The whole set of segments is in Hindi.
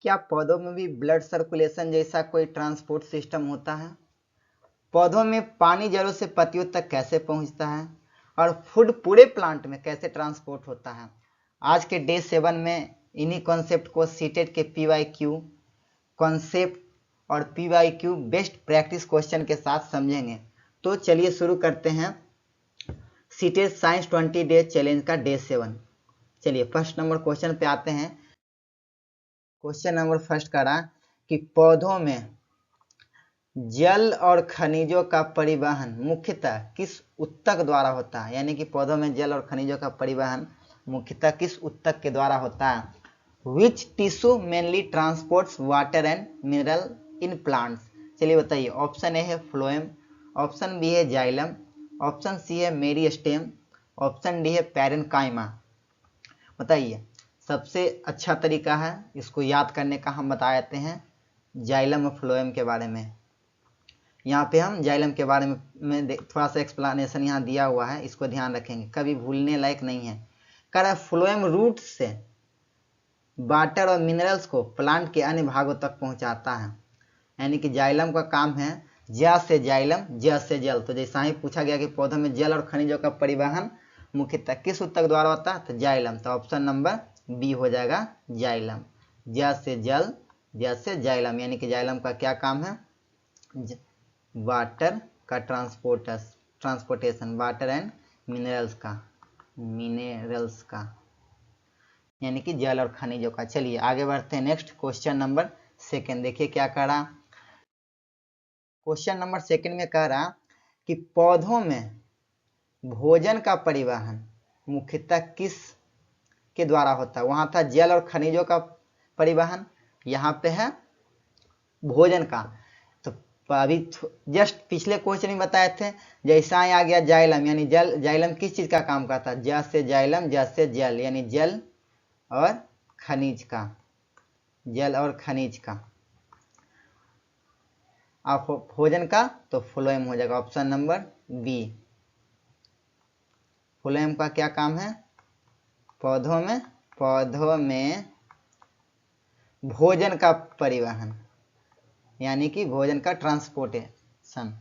क्या पौधों में भी ब्लड सर्कुलेशन जैसा कोई ट्रांसपोर्ट सिस्टम होता है? पौधों में पानी जड़ों से पत्तियों तक कैसे पहुंचता है? और फूड पूरे प्लांट में कैसे ट्रांसपोर्ट होता है? आज के डे 7 में इन्हीं कॉन्सेप्ट को सीटेट के PYQ कॉन्सेप्ट और PYQ बेस्ट प्रैक्टिस क्वेश्चन के साथ समझेंगे। तो चलिए शुरू करते हैं सीटेट साइंस 20 डे चैलेंज का डे 7। चलिए फर्स्ट नंबर क्वेश्चन पे आते हैं। क्वेश्चन नंबर फर्स्ट का रहा कि पौधों में जल और खनिजों का परिवहन मुख्यतः किस ऊतक द्वारा होता है? यानी कि पौधों में जल और खनिजों का परिवहन मुख्यतः किस ऊतक के द्वारा होता है? Which tissue mainly transports water and mineral in plants? चलिए बताइए। ऑप्शन ए है फ्लोएम, ऑप्शन बी है जाइलम, ऑप्शन सी है मेरिस्टेम, ऑप्शन डी है पैरेन्काइमा। बताइए सबसे अच्छा तरीका है इसको याद करने का, हम बता देते हैं जाइलम और फ्लोएम के बारे में। यहाँ पे हम जाइलम के बारे में थोड़ा सा एक्सप्लेनेशन यहाँ दिया हुआ है, इसको ध्यान रखेंगे, कभी भूलने लायक नहीं है। कह रहा है फ्लोएम रूट से वाटर और मिनरल्स को प्लांट के अन्य भागों तक पहुंचाता है। यानी कि जाइलम का काम है ज से जाइलम, ज से जल। तो जैसा ही पूछा गया कि पौधों में जल और खनिजों का परिवहन मुख्यतः किस ऊतक द्वारा होता है, तो जाइलम। तो ऑप्शन नंबर बी हो जाएगा जाइलम। ज से जल, ज से जाइलम, यानी कि जाइलम का क्या काम है? वाटर का ट्रांसपोर्टेशन, वाटर एंड मिनरल्स का, यानी कि जल और खनिजों का। चलिए आगे बढ़ते हैं। नेक्स्ट क्वेश्चन नंबर सेकंड, देखिए क्या कह रहा। क्वेश्चन नंबर सेकंड में कह रहा कि पौधों में भोजन का परिवहन मुख्यतः किस के द्वारा होता है? वहां था जल और खनिजों का परिवहन, यहाँ पे है भोजन का। तो अभी जस्ट पिछले क्वेश्चन में बताए थे, जैसा ही आ गया जाइलम, यानी जल, जाइलम किस चीज का काम करता है? ज से जाइलम, ज से जल, यानी जल और खनिज का, जल और खनिज का। आप भोजन का तो फ्लोएम हो जाएगा, ऑप्शन नंबर बी। फ्लोएम का क्या काम है? पौधों में भोजन का परिवहन, यानी कि भोजन का ट्रांसपोर्टेशन।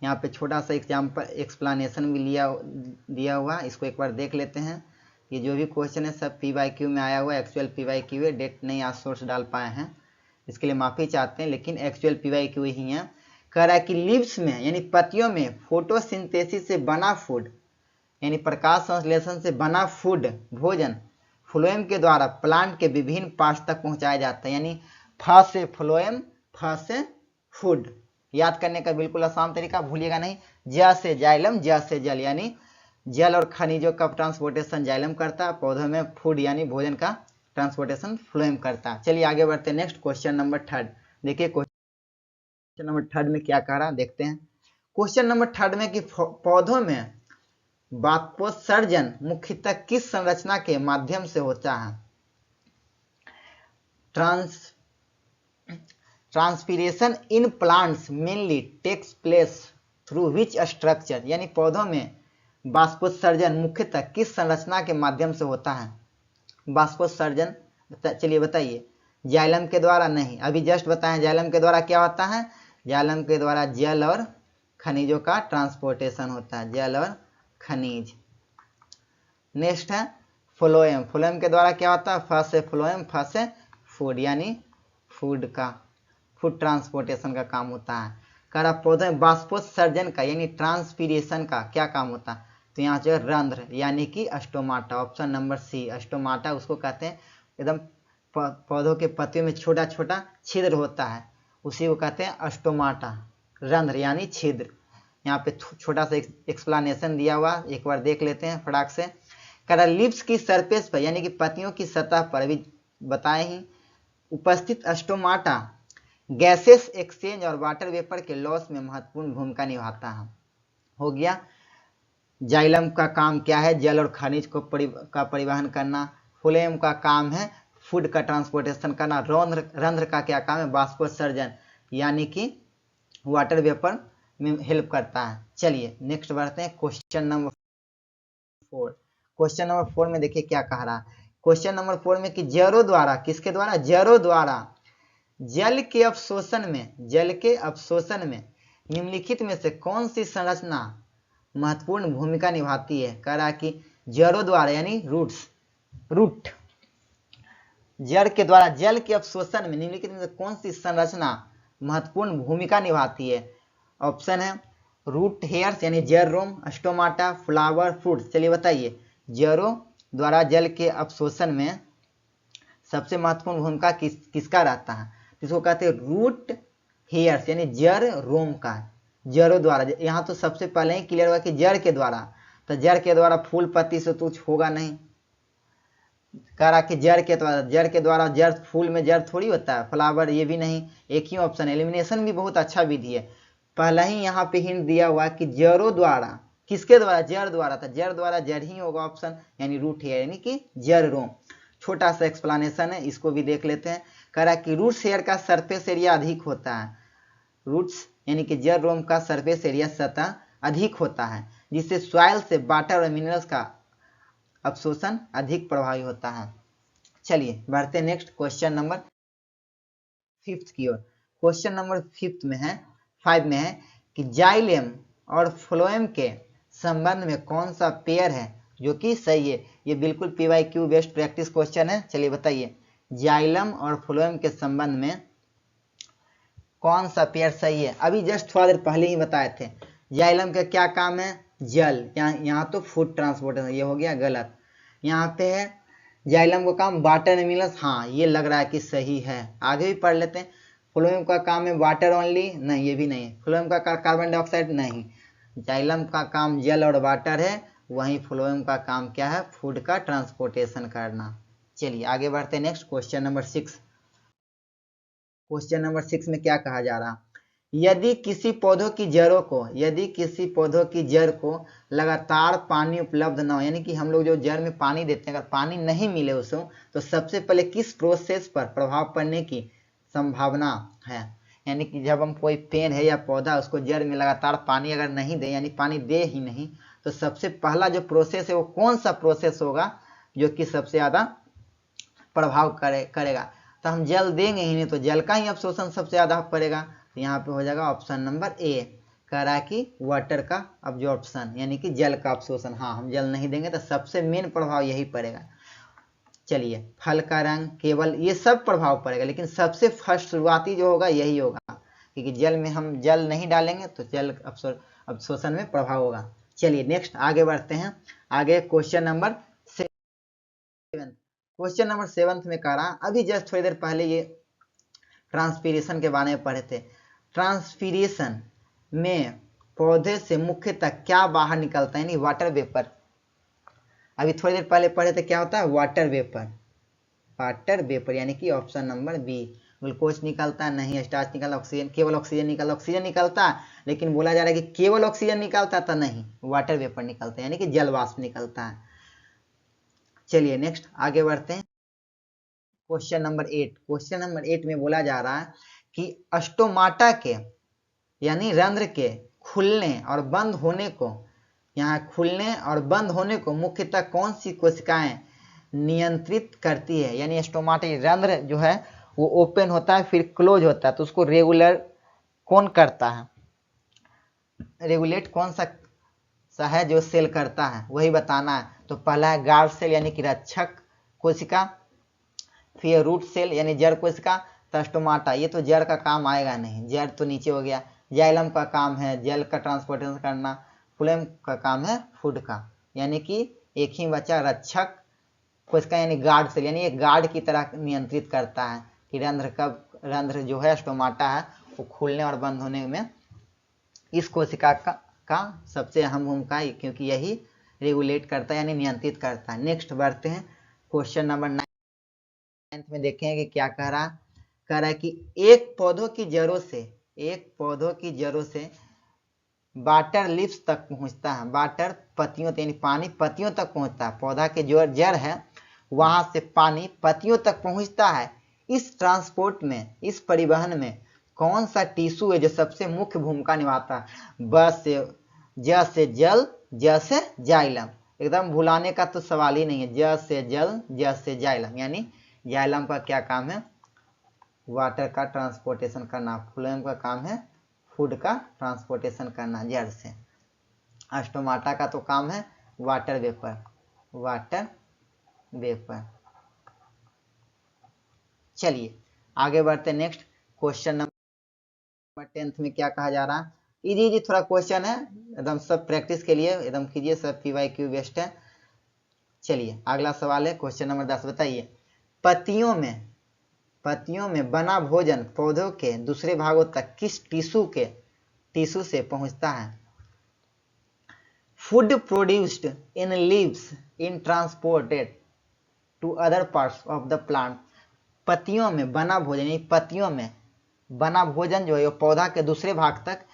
यहाँ पे छोटा सा एग्जाम्पल एक्सप्लेनेशन भी दिया हुआ, इसको एक बार देख लेते हैं। ये जो भी क्वेश्चन है सब PYQ में आया हुआ है, एक्चुअल PYQ है, डेट नहीं आज सोर्स डाल पाए हैं, इसके लिए माफ़ी चाहते हैं, लेकिन एक्चुअल PYQ ही है। कह रहा है कि लीव्स में यानी पत्तियों में फोटोसिंथेसिस से बना फूड, यानी प्रकाश संश्लेषण से बना फूड, भोजन फ्लोएम के द्वारा प्लांट के विभिन्न पार्ट्स तक पहुंचाया जाता है। यानी फ से फ्लोएम, फ से फूड। याद करने का बिल्कुल आसान तरीका, भूलिएगा नहीं। ज से जाइलम, ज से जल, यानी जल और खनिजों का ट्रांसपोर्टेशन जाइलम करता है, पौधों में फूड यानी भोजन का ट्रांसपोर्टेशन फ्लोएम करता है। चलिए आगे बढ़ते हैं। नेक्स्ट क्वेश्चन नंबर थर्ड, देखिए क्वेश्चन नंबर थर्ड में क्या कह रहा देखते हैं। क्वेश्चन नंबर थर्ड में कि पौधों में बाष्पोत्सर्जन मुख्यतः किस संरचना के माध्यम से होता है? Transpiration in plants mainly takes place through which structure? यानी पौधों में बाष्पोत्सर्जन मुख्यतः किस संरचना के माध्यम से होता है? बाष्पोत्सर्जन चलिए बताइए। जाइलम के द्वारा नहीं, अभी जस्ट बताएं जाइलम के द्वारा क्या होता है। जाइलम के द्वारा जल और खनिजों का ट्रांसपोर्टेशन होता है, जल और खनिज। नेक्स्ट है फ्लोएम, फ्लोएम के द्वारा क्या होता है? फ से फ्लोएम, फ से फूड, यानी फूड का, फूड ट्रांसपोर्टेशन का काम होता है। कह रहा पौधे में बाष्पोत्सर्जन का यानी ट्रांसपीरेशन का क्या काम होता है? तो यहाँ जो रंध्र यानी कि stomata, option number C. Stomata उसको कहते हैं एकदम पौधों के पत्तियों में छोटा छोटा छिद्र होता है, उसी को कहते हैं स्टोमाटा, रंध्र यानी छिद्र। यहाँ पे छोटा सा एक्सप्लेनेशन दिया हुआ, एक बार देख लेते हैं फटाक से। कह रहा लिप्स की सरफेस पर यानी कि पत्तियों की सतह पर, अभी बताए ही, उपस्थित स्टोमाटा गैसेस एक्सचेंज और वाटर वेपर के लॉस में महत्वपूर्ण भूमिका निभाता है। हो गया। जाइलम का काम क्या है? जल और खनिज को का परिवहन करना। फ्लोएम का काम है फूड का ट्रांसपोर्टेशन करना। रंध्र का क्या काम है? बाष्पोत्सर्जन, यानी कि वाटर वेपर में हेल्प करता है। चलिए नेक्स्ट बढ़ते हैं क्वेश्चन नंबर 4। क्वेश्चन नंबर 4 में देखिए क्या कह रहा है। क्वेश्चन नंबर 4 में कि जड़ों द्वारा, किसके द्वारा, जड़ों द्वारा जल के अवशोषण में निम्नलिखित में से कौन सी संरचना महत्वपूर्ण भूमिका निभाती है। कह रहा कि जड़ों द्वारा यानी रूट जड़ के द्वारा जल के अवशोषण में निम्नलिखित में से कौन सी संरचना महत्वपूर्ण भूमिका निभाती है। ऑप्शन है रूट हेयर्स यानी जड़ रोम, स्टोमाटा, फ्लावर, फ्रूट। चलिए बताइए, जड़ों द्वारा जल के अवशोषण में सबसे महत्वपूर्ण भूमिका किसका रहता है। इसको कहते हैं रूट हेयर्स यानी जड़ रोम का, जड़ों द्वारा। यहाँ तो सबसे पहले ही क्लियर हुआ कि जड़ के द्वारा, तो जड़ के द्वारा फूल पत्ती से तो कुछ होगा नहीं। कह रहा कि जड़ के द्वारा जड़, फूल में जड़ थोड़ी होता है, फ्लावर ये भी नहीं। एक ही ऑप्शन, एलिमिनेशन भी बहुत अच्छा विधि है। पहला ही यहाँ पे हिंट दिया हुआ कि जड़ों द्वारा, किसके द्वारा, जड़ द्वारा, था जड़ द्वारा जड़ ही होगा ऑप्शन, यानी रूट हेयर यानी कि जड़ रोम। छोटा सा एक्सप्लेनेशन है, इसको भी देख लेते हैं। कह रहा कि रूट्स हेयर का सरफेस एरिया अधिक होता है, रूट्स यानी कि जड़ रोम का सरफेस एरिया सतह अधिक होता है, जिससे सॉइल से वाटर और मिनरल्स का अवशोषण अधिक प्रभावी होता है। चलिए बढ़ते नेक्स्ट क्वेश्चन नंबर 5 की ओर। क्वेश्चन नंबर 5 में है कि जाइलम और फ्लोएम के संबंध में कौन सा पेयर है जो कि सही है। ये बिल्कुल PYQ बेस्ड प्रैक्टिस क्वेश्चन है। चलिए बताइए, जाइलम और फ्लोएम के संबंध में कौन सा पेयर सही है। अभी जस्ट थोड़ा देर पहले ही बताए थे। जाइलम का क्या काम है, जल, यहाँ तो फूड ट्रांसपोर्टेशन, ये हो गया गलत। यहाँ पे है जाइलम का काम वाटर एंड मिनरल्स, हाँ ये लग रहा है कि सही है, आगे भी पढ़ लेते हैं। फ्लोएम का काम है वाटर ओनली, नहीं ये भी नहीं। फ्लोएम का कार्बन डाइऑक्साइड, नहीं। जाइलम का काम जल और वाटर है, वहीं फ्लोएम का काम क्या है, फूड का ट्रांसपोर्टेशन करना। चलिए आगे बढ़ते हैं next question number 6। Question number 6 में क्या कहा जा रहा, यदि किसी पौधों की जड़ को लगातार पानी उपलब्ध न हो, यानी कि हम लोग जो जड़ में पानी देते हैं अगर पानी नहीं मिले उसको, तो सबसे पहले किस प्रोसेस पर प्रभाव पड़ने की संभावना है। यानी कि जब हम कोई पेड़ है या पौधा, उसको जड़ में लगातार पानी अगर नहीं दे, यानी पानी दे ही नहीं, तो सबसे पहला जो प्रोसेस है वो कौन सा प्रोसेस होगा जो कि सबसे ज़्यादा प्रभाव करेगा। तो हम जल देंगे ही नहीं, तो जल का ही अवशोषण सबसे ज़्यादा पड़ेगा। तो यहाँ पे हो जाएगा ऑप्शन नंबर ए। कह रहा है कि वाटर का अब्जॉर्प्शन यानी कि जल का अवशोषण। हाँ, हम जल नहीं देंगे तो सबसे मेन प्रभाव यही पड़ेगा। चलिए, फल का रंग, केवल ये सब प्रभाव पड़ेगा, लेकिन सबसे फर्स्ट शुरुआती जो होगा यही होगा, क्योंकि जल में हम जल नहीं डालेंगे तो जल अवशोषण में प्रभाव होगा। चलिए नेक्स्ट आगे बढ़ते हैं। आगे क्वेश्चन नंबर 7। क्वेश्चन नंबर 7 में कह रहा, अभी जस्ट थोड़ी देर पहले ये ट्रांसपीरेशन के बारे में पढ़े थे। ट्रांसपीरेशन में पौधे से मुख्यतः क्या बाहर निकलता है, यानी वाटर वेपर। अभी थोड़ी देर पहले पढ़े थे, क्या होता है, वाटर वेपर यानी कि ऑप्शन नंबर बी। ग्लूकोज निकलता नहीं, स्टार्च निकलता, ऑक्सीजन, केवल ऑक्सीजन निकलता, लेकिन बोला जा रहा है कि केवल ऑक्सीजन निकलता तो नहीं, वाटर वेपर निकलता है यानी कि जल वाष्प निकलता है। चलिए नेक्स्ट आगे बढ़ते हैं। क्वेश्चन नंबर 8 में बोला जा रहा है कि स्टोमाटा के यानी रंध्र के खुलने और बंद होने को, यहाँ खुलने और बंद होने को मुख्यतः कौन सी कोशिकाएं नियंत्रित करती है। यानी स्टोमाटा रंध्र जो है वो ओपन होता है फिर क्लोज होता है, तो उसको रेगुलर कौन करता है, रेगुलेट कौन सा है जो सेल करता है, वही बताना है। तो पहला है गार्ड सेल यानी कि रक्षक कोशिका, फिर रूट सेल यानी जड़ कोशिका। तो स्टोमाटा ये तो जड़ का काम आएगा नहीं, जड़ तो नीचे हो गया। जाइलम का काम है जल का ट्रांसपोर्टेशन करना, फ्लोएम का काम है फूड का, यानी कि एक ही बचा रक्षक कोशिका यानी गार्ड सेल, यानी एक गार्ड की तरह नियंत्रित करता है कि रंध्र जो है स्टोमाटा है वो खुलने और बंद होने में इस कोशिका का सबसे अहम भूमिका है, क्योंकि यही रेगुलेट करता है यानी नियंत्रित करता है। नेक्स्ट बढ़ते हैं क्वेश्चन नंबर 9 में देखें कि क्या कह रहा है कि एक पौधों की जड़ों से वाटर लीव्स तक पहुंचता है, वाटर पत्तियों यानी पानी पत्तियों तक पहुंचता है। पौधा के जो जड़ है वहां से पानी पत्तियों तक पहुंचता है। इस ट्रांसपोर्ट में, इस परिवहन में कौन सा टिश्यू है जो सबसे मुख्य भूमिका निभाता है। ब से ज से जल, ज से जाइलम, एकदम भुलाने का तो सवाल ही नहीं है। ज से जल, ज से जाइलम, यानी जाइलम का क्या काम है? वाटर का ट्रांसपोर्टेशन करना। फ्लोएम का काम है फूड का ट्रांसपोर्टेशन करना जड़ से। स्टोमाटा का तो काम है वाटर वेपर, वाटर वेपर। चलिए आगे बढ़ते हैं। नेक्स्ट क्वेश्चन नंबर 10 में क्या कहा जा रहा है? इजी थोड़ा क्वेश्चन है, एकदम सब प्रैक्टिस के लिए एकदम कीजिए, सब PYQ बेस्ट है। चलिए अगला सवाल है क्वेश्चन नंबर 10। बताइए पत्तियों में बना भोजन पौधों के दूसरे भागों तक किस टिश्यू से पहुंचता है? Food produced in leaves in transported to other parts of the plant. पत्तियों में बना भोजन, यानी पत्तियों में बना भोजन जो है पौधा के दूसरे भाग तक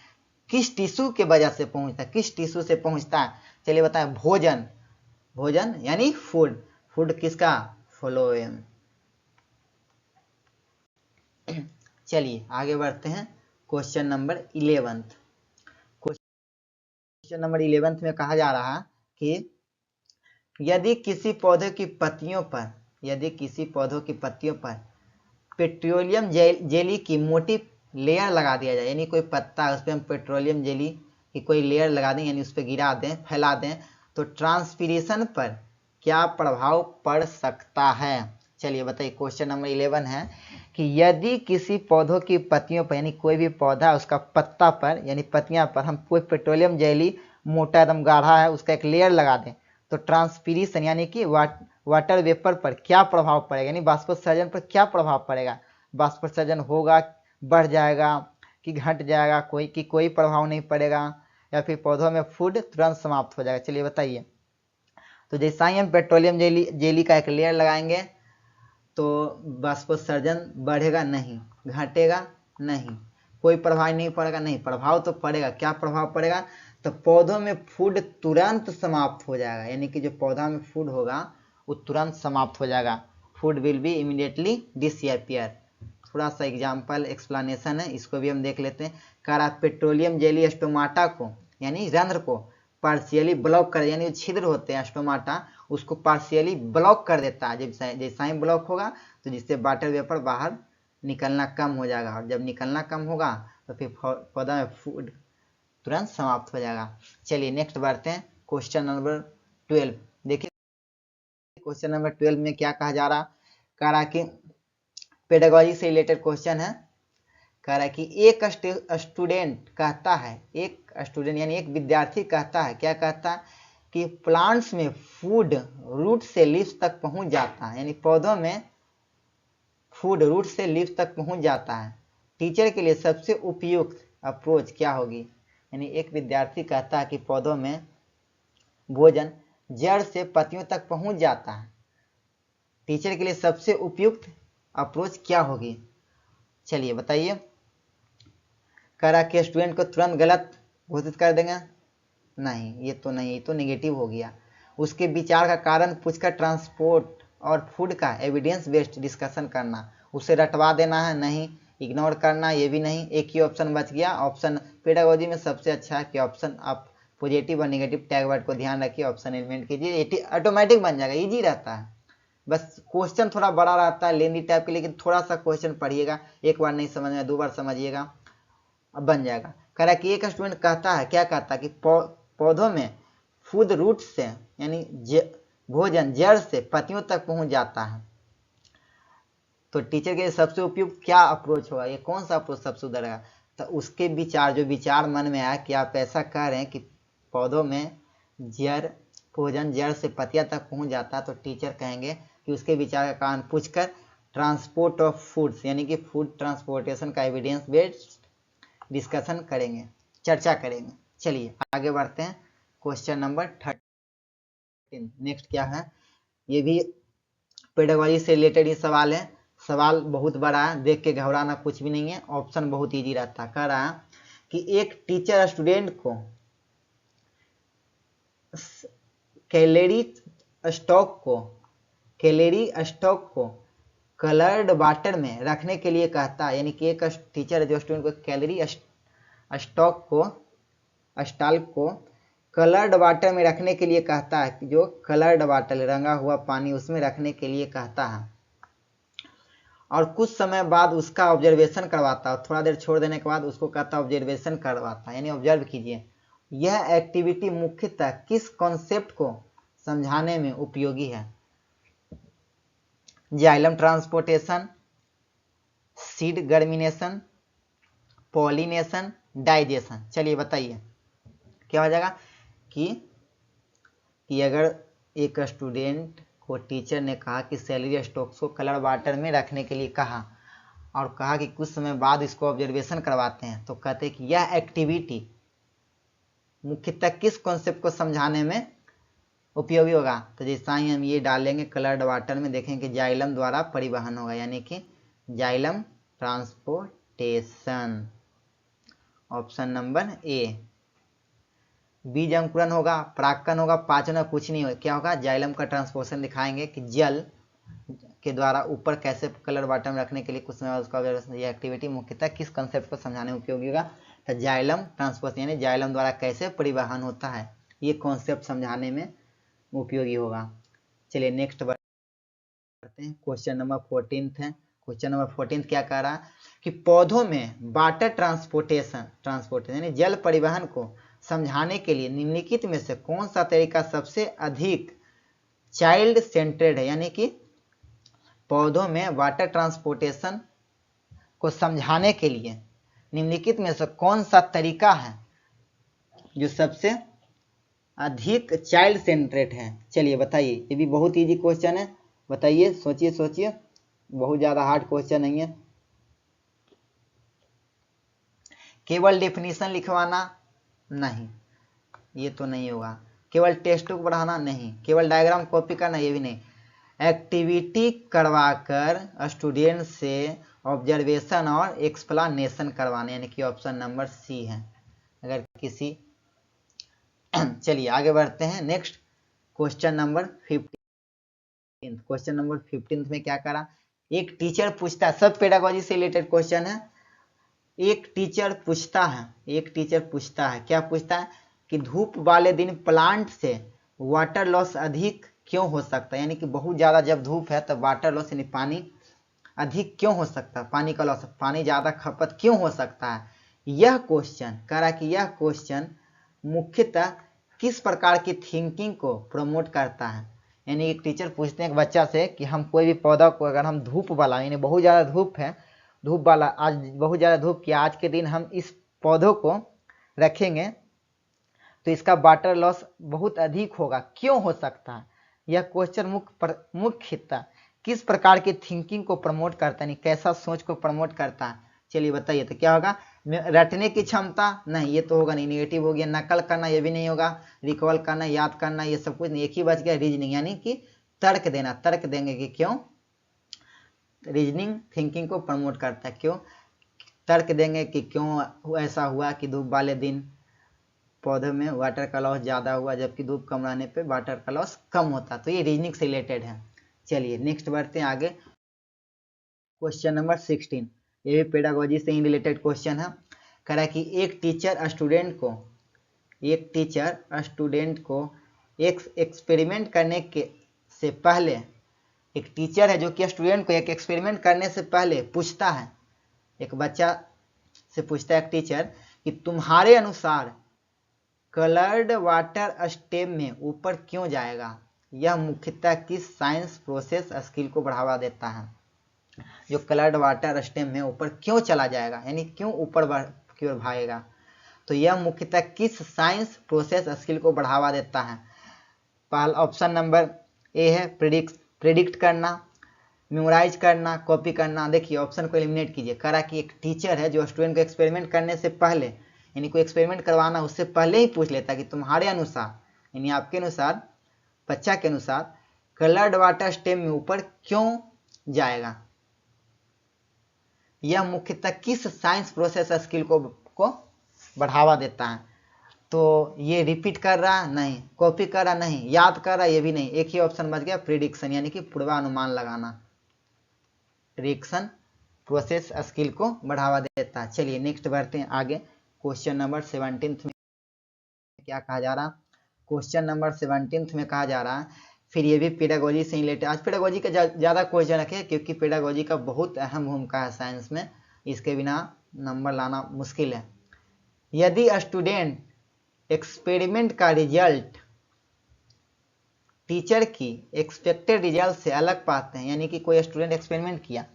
किस टिश्यू के वजह से पहुंचता है? किस टिश्यू से पहुंचता है? चलिए बताएं। भोजन यानी फूड किसका? फ्लोएम। चलिए आगे बढ़ते हैं क्वेश्चन नंबर 11। क्वेश्चन नंबर 11 में कहा जा रहा है कि यदि किसी पौधे की पत्तियों पर पेट्रोलियम जेली की मोटी लेयर लगा दिया जाए, यानी कोई पत्ता उस पर हम पेट्रोलियम जेली की कोई लेयर लगा दें, यानी उस पर गिरा दें, फैला दें, तो ट्रांसपीरेशन पर क्या प्रभाव पड़ सकता है? चलिए बताइए। क्वेश्चन नंबर 11 है कि यदि किसी पौधों की पत्तियों पर, यानी कोई भी पौधा उसका पत्ता पर यानी पत्तियां पर हम कोई पेट्रोलियम जेली मोटा एकदम गाढ़ा है उसका एक लेयर लगा दें, तो ट्रांसपीरेशन यानी कि वाटर वेपर पर क्या प्रभाव पड़ेगा? यानी बाष्पोत्सर्जन पर क्या प्रभाव पड़ेगा? बाष्पोत्सर्जन होगा, बढ़ जाएगा कि घट जाएगा, कोई प्रभाव नहीं पड़ेगा, या फिर पौधों में फूड तुरंत समाप्त हो जाएगा? चलिए बताइए। तो जैसा ही हम पेट्रोलियम जेली का एक लेयर लगाएंगे तो बाष्पोत्सर्जन बढ़ेगा नहीं, घटेगा नहीं, कोई प्रभाव नहीं पड़ेगा? नहीं, प्रभाव तो पड़ेगा। क्या प्रभाव पड़ेगा? तो पौधों में फूड तुरंत समाप्त हो जाएगा, यानी कि जो पौधा में फूड होगा वो तुरंत समाप्त हो जाएगा। Food will be immediately disappear. थोड़ा सा एग्जाम्पल एक्सप्लेनेशन है, इसको भी हम देख लेते हैं। कह रहा पेट्रोलियम जेली स्टोमाटा को यानी रंध्र को पार्शियली ब्लॉक कर, यानी छिद्र होते हैं स्टोमाटा, उसको पार्शियली ब्लॉक कर देता है। जैसा ही ब्लॉक होगा तो जिससे वाटर वेपर बाहर निकलना कम हो जाएगा, और जब निकलना कम होगा तो फिर पौधा में फूड तुरंत समाप्त हो जाएगा। चलिए नेक्स्ट बढ़ते हैं क्वेश्चन नंबर 12। देखिए क्वेश्चन नंबर 12 में क्या कहा जा रहा? कह रहा कि पेडागोजी से रिलेटेड क्वेश्चन है। कह रहा है कि एक स्टूडेंट कहता है, एक स्टूडेंट यानी एक विद्यार्थी कहता है, क्या कहता है? कि प्लांट्स में फूड रूट से लीव्स तक पहुंच जाता है, यानी पौधों में फूड रूट से लीव्स तक पहुंच जाता है। टीचर के लिए सबसे उपयुक्त अप्रोच क्या होगी? यानी एक विद्यार्थी कहता है कि पौधों में भोजन जड़ से पत्तियों तक पहुंच जाता है, टीचर के लिए सबसे उपयुक्त अप्रोच क्या होगी? चलिए बताइए। कह रहा कि स्टूडेंट को तुरंत गलत घोषित कर देंगे? नहीं, ये तो नहीं, ये तो नेगेटिव हो गया। उसके विचार का कारण पूछकर ट्रांसपोर्ट और फूड का एविडेंस बेस्ड डिस्कशन करना, उसे रटवा देना है? नहीं। इग्नोर करना, ये भी नहीं। एक ही ऑप्शन बच गया। ऑप्शन पेडागोजी में सबसे अच्छा है कि ऑप्शन आप पॉजिटिव और नेगेटिव टैग वर्ड को ध्यान रखिए, ऑप्शन एलिमेंट कीजिए, ऑटोमेटिक बन जाएगा, इजी रहता है। बस क्वेश्चन थोड़ा बड़ा रहता है लेंदी टाइप के, लेकिन थोड़ा सा क्वेश्चन पढ़िएगा, एक बार नहीं समझ में 2 बार समझिएगा, अब बन जाएगा। कह रहा है कि एक स्टूडेंट कहता है, क्या कहता है? कि पौधों में फूड रूट से यानी भोजन जड़ से पत्तियों तक पहुंच जाता है, तो टीचर के सबसे उपयुक्त क्या अप्रोच होगा? ये कौन सा अप्रोच सबसे सुधर रहेगा? तो उसके विचार मन में आया कि आप ऐसा कह रहे हैं कि पौधों में भोजन जड़ से पत्तियां तक पहुंच जाता है, तो टीचर कहेंगे कि उसके विचार का कारण पूछकर ट्रांसपोर्ट ऑफ फूड्स यानी कि फूड ट्रांसपोर्टेशन का एविडेंस बेस्ड डिस्कशन करेंगे, चर्चा करेंगे। चलिए आगे बढ़ते हैं क्वेश्चन नंबर 13। नेक्स्ट क्या है? ये भी पेडागोजी से रिलेटेड ही सवाल है। सवाल बहुत बड़ा है, देख के घबराना कुछ भी नहीं है, ऑप्शन बहुत इजी रहता है। कह रहा है कि एक टीचर स्टूडेंट को कैलोरी स्टॉक को कलर्ड वाटर में रखने के लिए कहता है, यानी कि एक टीचर जो स्टूडेंट को कैलोरी स्टॉक को कलर्ड वाटर में रखने के लिए कहता है, जो कलर्ड वाटर रंगा हुआ पानी उसमें रखने के लिए कहता है, और कुछ समय बाद उसका ऑब्जर्वेशन करवाता है, थोड़ा देर छोड़ देने के बाद उसको कहता है ऑब्जर्वेशन करवाता है, यानी ऑब्जर्व कीजिए। यह एक्टिविटी मुख्यतः किस कॉन्सेप्ट को समझाने में उपयोगी है? Xylem transportation, seed germination, pollination, digestion. चलिए बताइए क्या हो जाएगा कि अगर एक स्टूडेंट को टीचर ने कहा कि सैलरी स्टॉक्स को कलर वाटर में रखने के लिए कहा और कहा कि कुछ समय बाद इसको ऑब्जर्वेशन करवाते हैं, तो कहते हैं कि यह एक्टिविटी मुख्यतः किस कॉन्सेप्ट को समझाने में उपयोगी होगा। तो जैसा ही हम ये डालेंगे कलर्ड वाटर में, देखेंगे जाइलम द्वारा परिवहन होगा, यानी कि xylem transportation, option number A. बीज अंकुरन होगा, परागकण होगा, पाचन होगा, कुछ नहीं होगा, क्या होगा? जाइलम का ट्रांसपोर्टेशन दिखाएंगे कि जल के द्वारा ऊपर कैसे कलर वाटर में रखने के लिए कुछ समय उसका यह एक्टिविटी मुख्यतः किस कंसेप्ट को समझाने में उपयोगी होगा। तो जाइलम ट्रांसपोर्टेशन यानी जाइलम द्वारा कैसे परिवहन होता है, ये कॉन्सेप्ट समझाने में उपयोगी होगा। चलिए नेक्स्ट बढ़ते हैं, क्वेश्चन नंबर 14 है। क्वेश्चन नंबर 14 क्या कह रहा है कि पौधों में वाटर ट्रांसपोर्टेशन यानी जल परिवहन को समझाने के लिए निम्नलिखित में से कौन सा तरीका सबसे अधिक चाइल्ड सेंटर्ड है, यानी कि पौधों में वाटर ट्रांसपोर्टेशन को समझाने के लिए निम्नलिखित में से कौन सा तरीका है जो सबसे अधिक चाइल्ड सेंट्रेट है। चलिए बताइए, ये भी बहुत इजी क्वेश्चन है, बताइए, सोचिए सोचिए, बहुत ज्यादा हार्ड क्वेश्चन नहीं है। केवल डेफिनेशन लिखवाना नहीं, ये तो नहीं होगा। केवल टेक्स्ट बुक बढ़ाना नहीं, केवल डायग्राम कॉपी करना, ये भी नहीं। एक्टिविटी करवाकर स्टूडेंट से ऑब्जर्वेशन और एक्सप्लेनेशन करवाने, यानी कि ऑप्शन नंबर सी है। अगर किसी चलिए आगे बढ़ते हैं, next question number 15। Question number 15 में क्या करा, एक टीचर पूछता है, सब पेडागोजी से रिलेटेड क्वेश्चन है। एक टीचर पूछता है, क्या पूछता है कि धूप वाले दिन प्लांट से वाटर लॉस अधिक क्यों हो सकता है, यानी कि बहुत ज्यादा जब धूप है तब वाटर लॉस यानी पानी अधिक क्यों हो सकता है, पानी का लॉस, पानी ज्यादा खपत क्यों हो सकता है। यह क्वेश्चन कह रहा है कि यह क्वेश्चन मुख्यतः किस प्रकार की थिंकिंग को प्रमोट करता है। यानी एक टीचर पूछते हैं एक बच्चा से कि हम कोई भी पौधा को अगर हम धूप वाला, यानी बहुत ज़्यादा धूप है, धूप वाला, आज बहुत ज़्यादा धूप की आज के दिन हम इस पौधों को रखेंगे तो इसका वाटर लॉस बहुत अधिक होगा, क्यों हो सकता है। यह क्वेश्चन मुख्यतः किस प्रकार की थिंकिंग को प्रमोट करता है, यानी कैसा सोच को प्रमोट करता है। चलिए बताइए तो क्या होगा, रटने की क्षमता नहीं, ये तो होगा नहीं, नेगेटिव हो गया। नकल करना, ये भी नहीं होगा। रिकॉल करना, याद करना, ये सब कुछ नहीं। एक ही बच गया, रीजनिंग, यानी कि तर्क देना, तर्क देंगे कि क्यों रीजनिंग थिंकिंग को प्रमोट करता है, क्यों तर्क देंगे कि क्यों ऐसा हुआ कि धूप वाले दिन पौधे में वाटर का लॉस ज़्यादा हुआ जबकि धूप कम रहने पे वाटर का लॉस कम होता। तो ये रीजनिंग से रिलेटेड है। चलिए नेक्स्ट बढ़ते हैं आगे, क्वेश्चन नंबर 16, ये भी पेडागोजी से ही रिलेटेड क्वेश्चन है। कह रहा है कि एक टीचर स्टूडेंट को एक एक्सपेरिमेंट करने के से पहले, एक टीचर है जो कि स्टूडेंट को एक एक्सपेरिमेंट करने से पहले पूछता है, एक बच्चा से पूछता है एक टीचर कि तुम्हारे अनुसार कलर्ड वाटर स्टेम में ऊपर क्यों जाएगा। यह मुख्यतः किस साइंस प्रोसेस स्किल को बढ़ावा देता है, जो कलर्ड वाटर स्टेम में ऊपर क्यों चला जाएगा, यानी क्यों ऊपर की ओर भागेगा। तो यह मुख्यतः किस साइंस प्रोसेस स्किल को बढ़ावा देता है। पहला ऑप्शन नंबर ए है प्रिडिक्ट करना, मेमोराइज करना, कॉपी करना। देखिए ऑप्शन को एलिमिनेट कीजिए। कह रहा कि एक टीचर है जो स्टूडेंट को एक्सपेरिमेंट करने से पहले, यानी कोई एक्सपेरिमेंट करवाना उससे पहले ही पूछ लेता है कि तुम्हारे अनुसार, यानी आपके अनुसार, बच्चा के अनुसार कलर्ड वाटर स्टेम में ऊपर क्यों जाएगा। यह मुख्यतः किस साइंस प्रोसेस स्किल को बढ़ावा देता है। तो ये रिपीट कर रहा नहीं, कॉपी कर रहा नहीं, याद कर रहा ये भी नहीं, एक ही ऑप्शन बच गया प्रिडिक्शन, यानी कि पूर्वानुमान लगाना। प्रिडिक्शन प्रोसेस स्किल को बढ़ावा देता है। चलिए नेक्स्ट बढ़ते हैं आगे, क्वेश्चन नंबर 17 में क्या कहा जा रहा, क्वेश्चन नंबर 17 में कहा जा रहा है, फिर ये भी पेडागोजी से रिलेटेड। आज पेडागोजी का ज़्यादा क्वेश्चन रखे क्योंकि पेडागोजी का बहुत अहम भूमिका है साइंस में, इसके बिना नंबर लाना मुश्किल है। यदि स्टूडेंट एक्सपेरिमेंट का रिजल्ट टीचर की एक्सपेक्टेड रिजल्ट से अलग पाते हैं, यानी कि कोई स्टूडेंट एक्सपेरिमेंट किया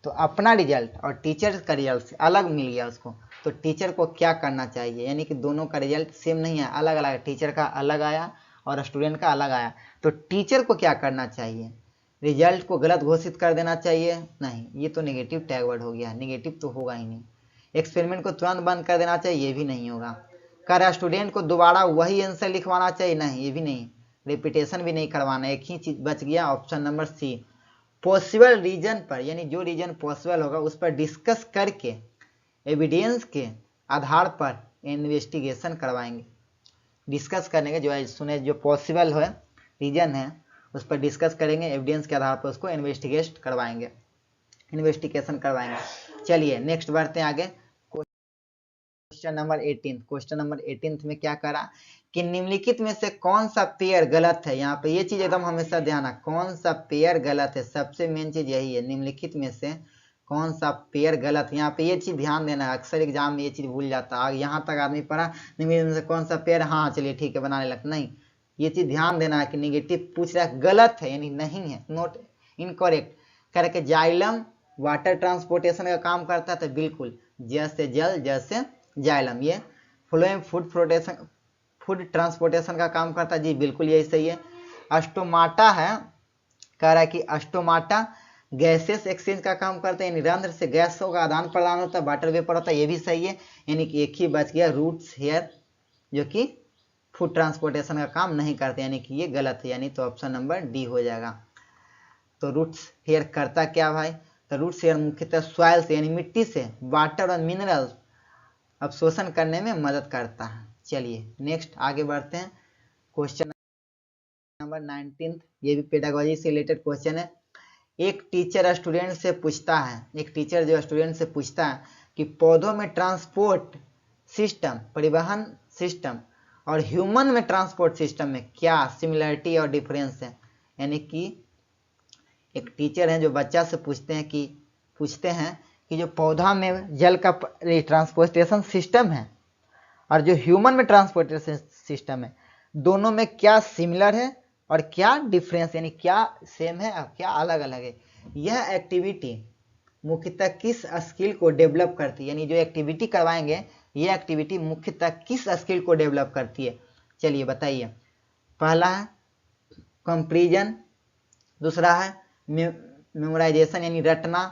तो अपना रिजल्ट और टीचर का रिजल्ट से अलग मिल गया उसको, तो टीचर को क्या करना चाहिए? यानी कि दोनों का रिजल्ट सेम नहीं है, अलग अलग, टीचर का अलग आया और स्टूडेंट का अलग आया, तो टीचर को क्या करना चाहिए? रिजल्ट को गलत घोषित कर देना चाहिए? नहीं, ये तो नेगेटिव टैग वर्ड हो गया, नेगेटिव तो होगा ही नहीं। एक्सपेरिमेंट को तुरंत बंद कर देना चाहिए? ये भी नहीं होगा। कर स्टूडेंट को दोबारा वही आंसर लिखवाना चाहिए? नहीं, ये भी नहीं। रिपीटेशन भी नहीं करवाना, एक ही चीज बच गया, option number C. Possible reason पर, यानी जो रीजन पॉसिबल होगा उस पर डिस्कस करके एविडेंस के आधार पर इन्वेस्टिगेशन करवाएंगे। डिस्कस करने के जो सुने जो पॉसिबल है रीजन है उस पर डिस्कस करेंगे, एविडेंस के आधार पर उसको इन्वेस्टिगेशन करवाएंगे। चलिए नेक्स्ट बढ़ते हैं आगे। Question number 18। क्वेश्चन नंबर 18 में क्या करा कि निम्नलिखित में से कौन सा पेयर गलत है? यहाँ पे ये चीज एकदम हमेशा ध्यान, कौन सा पेयर गलत है, सबसे मेन चीज यही है, निम्नलिखित में से कौन सा पेयर गलत है। यहाँ पे ये चीज ध्यान देना है, अक्सर एग्जाम में ये चीज भूल जाता है। यहाँ तक आदमी पढ़ा निम्नलिखित में से कौन सा पेयर, हाँ चलिए ठीक है बनाने लगता, नहीं, ये चीज ध्यान देना है कि निगेटिव पूछ रहा है, गलत है यानी नहीं है, नॉट इनकरेक्ट। करके जाइलम वाटर ट्रांसपोर्टेशन का काम करता है तो बिल्कुल जैसे जल जैसे जाइलम। ये फ्लोएम फूड ट्रांसपोर्टेशन का काम करता है, जी बिल्कुल यही सही है। अस्टोमाटा है, कह रहा है कि अस्टोमाटा गैसेस एक्सचेंज का काम करता है, यानी रंध्र से गैसों का आदान प्रदान होता है, वाटर वेपर होता है, ये भी सही है। यानी कि एक ही बच गया रूट्स हेयर, जो कि फूड ट्रांसपोर्टेशन का काम नहीं करते, यानी कि ये गलत है, यानी तो ऑप्शन नंबर डी हो जाएगा। तो रूट्स हेयर करता क्या भाई? तो रूट्स हेयर मुख्यतः सॉइल से यानी मिट्टी से वाटर और मिनरल अवशोषण करने में मदद करता है। चलिए नेक्स्ट आगे बढ़ते हैं। क्वेश्चन नंबर 19, ये भी पेडागोजी से रिलेटेड क्वेश्चन है। एक टीचर स्टूडेंट से पूछता है, एक टीचर जो स्टूडेंट से पूछता है कि पौधों में ट्रांसपोर्ट सिस्टम, परिवहन सिस्टम और ह्यूमन में ट्रांसपोर्ट सिस्टम में क्या सिमिलरिटी और डिफरेंस है। यानी कि एक टीचर है जो बच्चा से पूछते हैं कि जो पौधा में जल का ट्रांसपोर्टेशन सिस्टम है और जो ह्यूमन में ट्रांसपोर्टेशन सिस्टम है, दोनों में क्या सिमिलर है और क्या डिफरेंस, यानी क्या सेम है और क्या अलग अलग है। यह एक्टिविटी मुख्यतः किस स्किल को डेवलप करती है, यानी जो एक्टिविटी करवाएंगे यह एक्टिविटी मुख्यतः किस स्किल को डेवलप करती है। चलिए बताइए। पहला है कंपेरिजन, दूसरा है मेमोराइजेशन यानी रटना,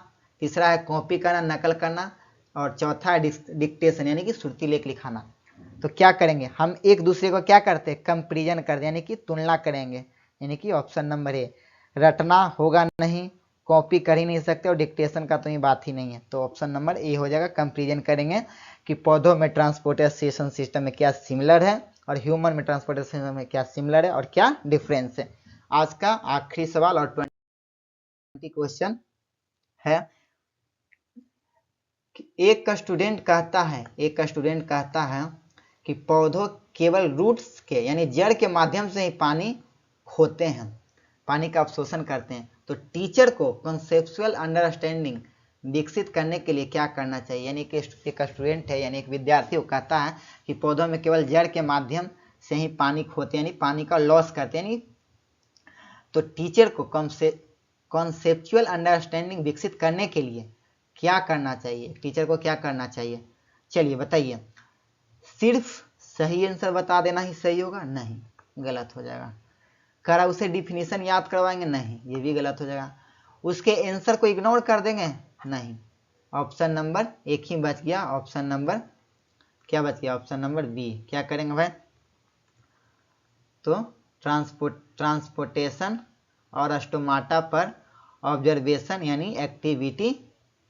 तीसरा है कॉपी करना, नकल करना, और चौथा है डिक्टेशन यानी कि सुर्ती लेख लिखाना। तो क्या करेंगे हम, एक दूसरे को क्या करते हैं, कंपेरिजन करते यानी कि तुलना करेंगे, यानी कि ऑप्शन नंबर ए। रटना होगा नहीं, कॉपी कर ही नहीं सकते और डिक्टेशन का तो ये बात ही नहीं है, तो ऑप्शन नंबर ए हो जाएगा। कंपेरिजन करेंगे कि पौधों में ट्रांसपोर्टेशन सिस्टम में क्या सिमिलर है और ह्यूमन में ट्रांसपोर्टेशन सिस्टम में क्या सिमिलर है और क्या डिफरेंस है। आज का आखिरी सवाल और 20 क्वेश्चन है। एक स्टूडेंट कहता है कि पौधों केवल रूट्स के यानी जड़ के माध्यम से ही पानी खोते हैं, पानी का अवशोषण करते हैं। तो टीचर को कॉन्सेप्चुअल अंडरस्टैंडिंग विकसित करने के लिए क्या करना चाहिए। यानी कि एक स्टूडेंट है यानी एक विद्यार्थी, वो कहता है कि पौधों में केवल जड़ के माध्यम से ही पानी खोते यानी पानी का लॉस करते यानी, तो टीचर को कॉन्सेप्चुअल अंडरस्टैंडिंग विकसित करने के लिए क्या करना चाहिए, टीचर को क्या करना चाहिए। चलिए बताइए। सिर्फ सही आंसर बता देना ही सही होगा? नहीं, गलत हो जाएगा। करा उसे डिफिनीशन याद करवाएंगे? नहीं, ये भी गलत हो जाएगा। उसके आंसर को इग्नोर कर देंगे? नहीं। ऑप्शन नंबर एक ही बच गया, ऑप्शन नंबर क्या बच गया, ऑप्शन नंबर बी। क्या करेंगे भाई, तो ट्रांसपोर्टेशन और स्टोमाटा पर ऑब्जर्वेशन यानी एक्टिविटी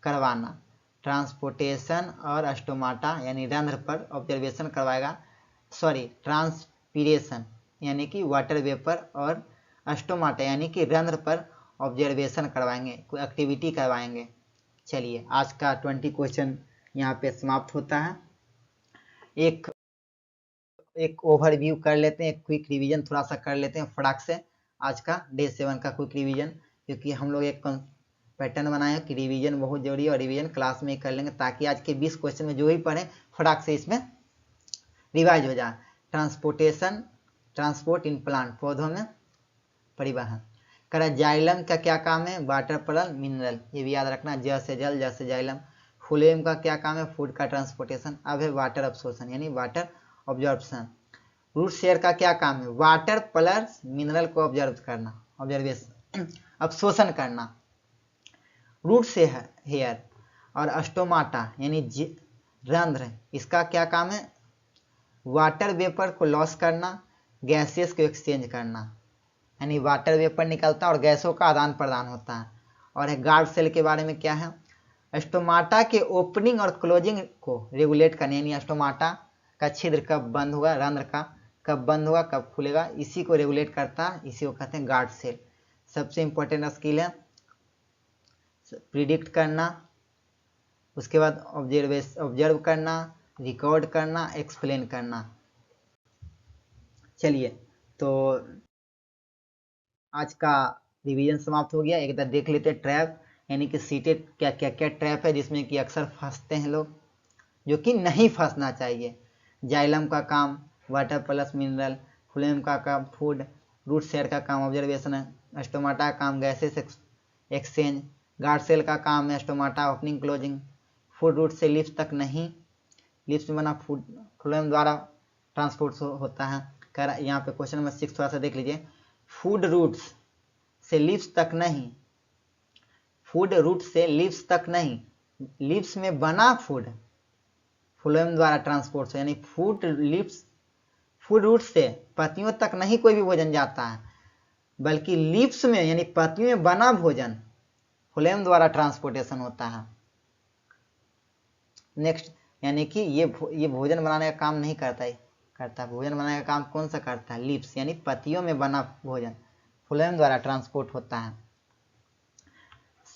करवाना। ट्रांसपोर्टेशन और स्टोमाटा यानी रंध्र पर ऑब्जर्वेशन करवाएगा, सॉरी ट्रांसपीरेशन यानी कि वाटर वेपर, और स्टोमाटा यानी कि रंध्र पर ऑब्जर्वेशन करवाएंगे, कोई एक्टिविटी करवाएंगे। चलिए आज का 20 क्वेश्चन यहाँ पे समाप्त होता है। एक एक ओवरव्यू कर लेते हैं, एक क्विक रिवीजन थोड़ा सा कर लेते हैं फटाक से आज का डे 7 का क्विक रिवीजन, क्योंकि हम लोग एक पैटर्न बनाए कि रिवीजन बहुत जरूरी है और रिवीजन क्लास में ही कर लेंगे ताकि आज के 20 क्वेश्चन में जो ही पढ़े फटाक से इसमें रिवाइज हो जाए। ट्रांसपोर्टेशन, ट्रांसपोर्ट इन प्लांट, पौधों में परिवहन। करा जाइलम का क्या काम है, वाटर प्लस मिनरल, ये भी याद रखना, ज से जल, ज से जाइलम। फ्लोएम का क्या काम है, फूड का ट्रांसपोर्टेशन। अब है वाटर अब्सॉर्प्शन यानी वाटर ऑब्जॉर्प्शन। रूट शेयर का क्या काम है, वाटर प्लस मिनरल को ऑब्जर्व करना, ऑब्जर्वेशन अब्सॉर्प्शन करना। रूट से हेयर और स्टोमाटा यानी रंध्र, इसका क्या काम है, वाटर वेपर को लॉस करना, गैसेस को एक्सचेंज करना, यानी वाटर वेपर निकलता है और गैसों का आदान प्रदान होता है। और है गार्ड सेल के बारे में क्या है, स्टोमाटा के ओपनिंग और क्लोजिंग को रेगुलेट करने, यानी स्टोमाटा का छिद्र कब बंद होगा, रंध्र का कब बंद होगा कब खुलेगा, इसी को रेगुलेट करता है, इसी को कहते हैं गार्ड सेल। सबसे इंपॉर्टेंट स्किल है प्रिडिक्ट करना, उसके बाद ऑब्जर्व करना, रिकॉर्ड करना, एक्सप्लेन करना। चलिए तो आज का रिवीजन समाप्त हो गया। एक बार देख लेते हैं ट्रैप, यानी कि सीटेड क्या क्या क्या ट्रैप है जिसमें कि अक्सर फंसते हैं लोग, जो कि नहीं फंसना चाहिए। जाइलम का काम वाटर प्लस मिनरल, फ्लोएम का काम फूड, रूट शेयर का काम ऑब्जर्वेशन है, स्टोमाटा का काम गैसेस एक्सचेंज, गार्ड सेल का काम है stomata opening closing, food root से लिप्स तक नहीं, लिप्स में बना फूड फ्लोएम द्वारा ट्रांसपोर्ट होता है। कह यहाँ पे क्वेश्चन नंबर 6 थोड़ा सा देख लीजिए, फूड रूट्स से लिप्स तक नहीं, फूड रूट से लिप्स तक नहीं, लिप्स में बना फूड फ्लोएम द्वारा ट्रांसपोर्ट से, यानी फूड लिप्स, फूड रूट से पत्तियों तक नहीं कोई भी भोजन जाता है, बल्कि लिप्स में यानी पत्तियों में बना भोजन फ्लोएम द्वारा ट्रांसपोर्टेशन होता है। नेक्स्ट, यानी कि ये भोजन बनाने का काम नहीं करता भोजन बनाने का काम कौन सा करता है, लिप्स यानी पत्तियों में बना भोजन फ्लोएम द्वारा ट्रांसपोर्ट होता है।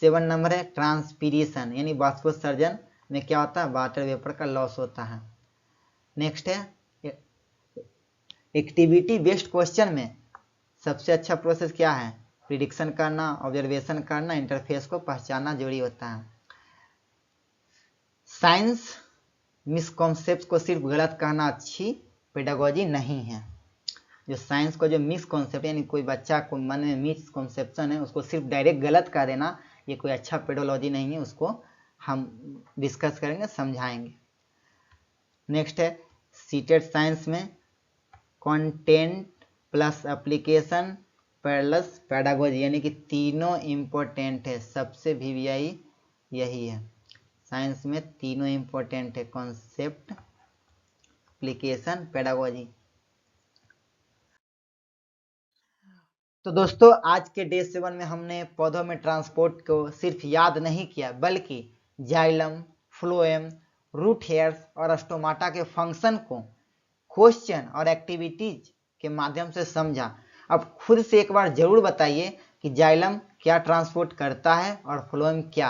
7 नंबर है ट्रांसपीरेशन, यानी बाष्पोत्सर्जन में क्या होता है, वाटर वेपर का लॉस होता है। नेक्स्ट है एक्टिविटी बेस्ड क्वेश्चन में सबसे अच्छा प्रोसेस क्या है, प्रिडिक्शन करना, ऑब्जर्वेशन करना, इंटरफेस को पहचानना जरूरी होता है। साइंस मिसकॉन्सेप्ट को सिर्फ गलत कहना अच्छी पेडागोजी नहीं है। जो साइंस को जो मिसकॉन्सेप्ट यानी कोई बच्चा को मन में मिसकॉन्सेप्शन है उसको सिर्फ डायरेक्ट गलत कह देना, ये कोई अच्छा पेडोलॉजी नहीं है, उसको हम डिस्कस करेंगे, समझाएंगे। नेक्स्ट है सीटेड साइंस में content plus application plus pedagogy, यानी कि तीनों इम्पोर्टेंट है, सबसे VVI यही है। साइंस में तीनों इम्पोर्टेंट है, कॉन्सेप्ट, एप्लीकेशन, पेडागोजी। तो दोस्तों आज के डे 7 में हमने पौधों में ट्रांसपोर्ट को सिर्फ याद नहीं किया, बल्कि जाइलम, फ्लोएम, रूट हेयर्स और स्टोमाटा के फंक्शन को क्वेश्चन और एक्टिविटीज के माध्यम से समझा। अब खुद से एक बार जरूर बताइए कि जाइलम क्या ट्रांसपोर्ट करता है और फ्लोएम क्या।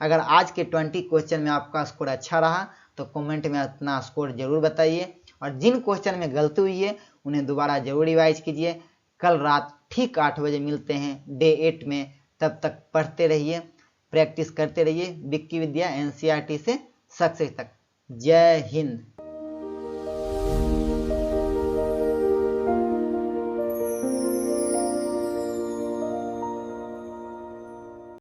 अगर आज के 20 क्वेश्चन में आपका स्कोर अच्छा रहा तो कमेंट में अपना स्कोर जरूर बताइए, और जिन क्वेश्चन में गलती हुई है उन्हें दोबारा जरूर रिवाइज कीजिए। कल रात ठीक 8 बजे मिलते हैं डे 8 में, तब तक पढ़ते रहिए, प्रैक्टिस करते रहिए। विक्की विद्या NCERT से सक्सेस तक। जय हिंद।